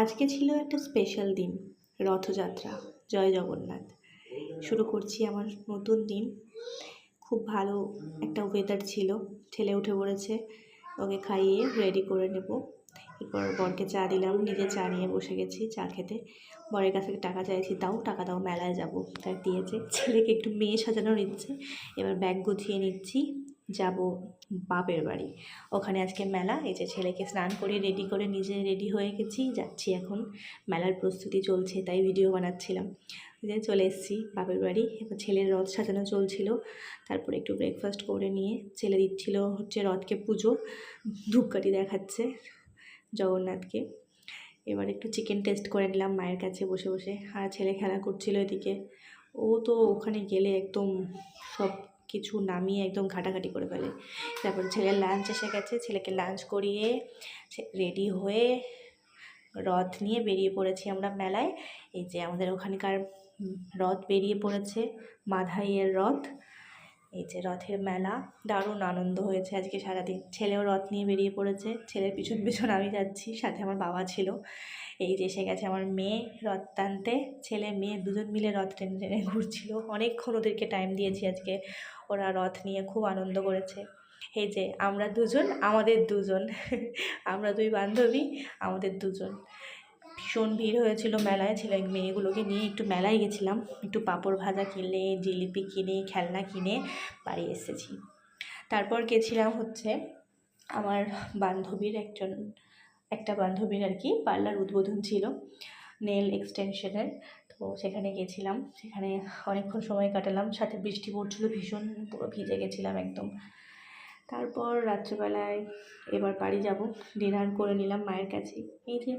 আজকে ছিল একটা স্পেশাল দিন, রথযাত্রা। জয় জগন্নাথ। শুরু করছি আমার নতুন দিন। খুব ভালো একটা ওয়েদার ছিল। ছেলে উঠে পড়েছে, ওকে খাইয়ে রেডি করে নেব। এরপর বরকে চা দিলাম, নিজে চা নিয়ে বসে গেছি চা খেতে। বরের কাছ থেকে টাকা চাইছি, টাকা দাও, মেলায় যাবো, তাই দিয়েছে। ছেলেকে একটু মেয়ে সাজানোর ইচ্ছে, এবার ব্যাগ গুছিয়ে নিচ্ছি, যাব বাপের বাড়ি। ওখানে আজকে মেলা। এই যে ছেলেকে স্নান করে রেডি করে নিজে রেডি হয়ে গেছি, যাচ্ছি এখন। মেলার প্রস্তুতি চলছে, তাই ভিডিও বানাচ্ছিলাম। যে চলে এসেছি বাপের বাড়ি। এবার ছেলের রথ সাজানো চলছিল, তারপরে একটু ব্রেকফাস্ট করে নিয়ে ছেলে দিচ্ছিল হচ্ছে রথকে পুজো, ধূপকাঠি দেখাচ্ছে জগন্নাথকে। এবার একটু চিকেন টেস্ট করে নিলাম মায়ের কাছে বসে বসে, আর ছেলে খেলা করছিল এদিকে। ও তো ওখানে গেলে একদম সব কিছু নামিয়ে একদম ঘাটাঘাটি করে ফেলে। তারপর ছেলের লাঞ্চ এসে গেছে, ছেলেকে লাঞ্চ করিয়ে রেডি হয়ে রথ নিয়ে বেরিয়ে পড়েছি আমরা মেলায়। এই যে আমাদের ওখানকার রথ বেরিয়ে পড়েছে, মাধাইয়ের রথ। এই যে রথের মেলা, দারুণ আনন্দ হয়েছে আজকে সারাদিন। ছেলেও রথ নিয়ে বেরিয়ে পড়েছে, ছেলের পিছন পিছন আমি যাচ্ছি, সাথে আমার বাবা ছিল। এই যে এসে গেছে আমার মেয়ে রথ টানতে। ছেলে মেয়ে দুজন মিলে রথ টেনে টেনে ঘুরছিল। অনেকক্ষণ ওদেরকে টাইম দিয়েছি আজকে, ওরা রথ নিয়ে খুব আনন্দ করেছে। এই যে আমরা দুজন, আমাদের দুজন আমরা দুই বান্ধবী, আমাদের দুজন। ভীষণ ভিড় হয়েছিল মেলায়। ছেলে মেয়েগুলোকে নিয়ে একটু মেলায় গেছিলাম, একটু পাঁপড় ভাজা কিনে, জিলিপি কিনে, খেলনা কিনে বাড়ি এসেছি। তারপর গেছিলাম হচ্ছে আমার বান্ধবীর একটা বান্ধবীর আর কি পার্লার উদ্বোধন ছিল, নেল এক্সটেনশনের। তো সেখানে গেছিলাম, সেখানে অনেকক্ষণ সময় কাটালাম, সাথে বৃষ্টি পড়ছিল ভীষণ, পুরো ভিজে গেছিলাম একদম। তারপর রাত্রেবেলায় এবার বাড়ি যাব, ডিনার করে নিলাম মায়ের কাছে। এই যে